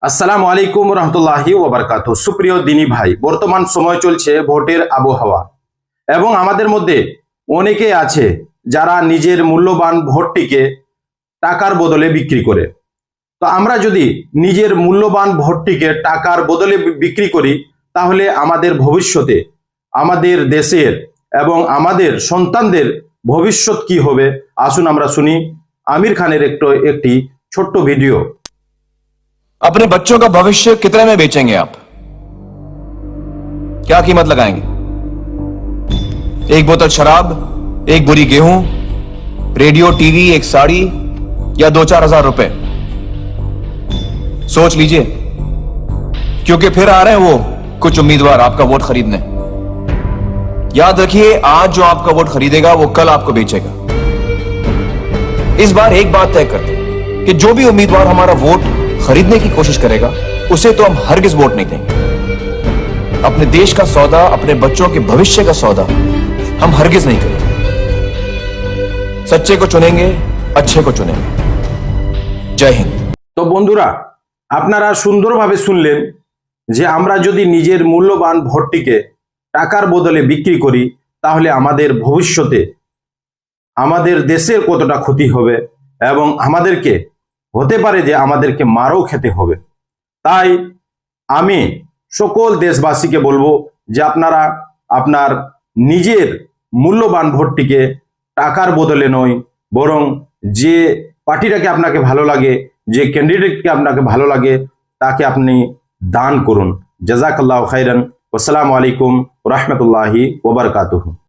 আসসালামু আলাইকুম রহমতুল্লাহি ওয়া বারাকাতুহু। সুপ্রিয় দিনী ভাই, বর্তমান সময় চলছে ভোটের আবহাওয়া এবং আমাদের মধ্যে অনেকে আছে যারা নিজের মূল্যবান ভোটটিকে টাকার বদলে বিক্রি করে। তো আমরা যদি নিজের মূল্যবান ভোটটিকে টাকার বদলে বিক্রি করি, তাহলে আমাদের ভবিষ্যতে আমাদের দেশের এবং আমাদের সন্তানদের ভবিষ্যৎ কি হবে, আসুন আমরা শুনি আমির খানের একটি ছোট্ট ভিডিও। अपने बच्चों का भविष्य कितने में बेचेंगे आप? क्या कीमत लगाएंगे? एक बोतल शराब, एक बुरी गेहूं, रेडियो, टीवी, एक साड़ी या 2-4 हजार रुपए? सोच लीजिए, क्योंकि फिर आ रहे हैं वो कुछ उम्मीदवार आपका वोट खरीदने। याद रखिए, आज जो आपका वोट खरीदेगा वो कल आपको बेचेगा। इस बार एक बात तय करते हैं कि जो भी उम्मीदवार हमारा वोट खरीदने की कोशिश करेगा उसे तो हम हरगिज वोट नहीं देंगे। अपने देश का सौदा, अपने बच्चों के भविष्य का सौदा हम हरगिज नहीं करेंगे। सच्चे को चुनेंगे, अच्छे को चुनेंगे। जय हिंद। তো বন্ধুরা, আপনারা সুন্দরভাবে শুনলেন যে আমরা যদি নিজের মূল্যবান ভোটটিকে টাকার বদলে বিক্রি করি, তাহলে আমাদের ভবিষ্যতে আমাদের দেশের কতটা ক্ষতি হবে এবং আমাদেরকে হতে পারে যে আমাদেরকে মারও খেতে হবে। তাই আমি সকল দেশবাসীকে বলবো যে আপনারা আপনার নিজের মূল্যবান ভোটটিকে টাকার বদলে নয়, বরং যে পার্টিটাকে আপনাকে ভালো লাগে, যে ক্যান্ডিডেটকে আপনাকে ভালো লাগে, তাকে আপনি দান করুন। জাযাকাল্লাহু খাইরান। আসসালামু আলাইকুম ওয়া রাহমাতুল্লাহি ওয়া বারাকাতুহু।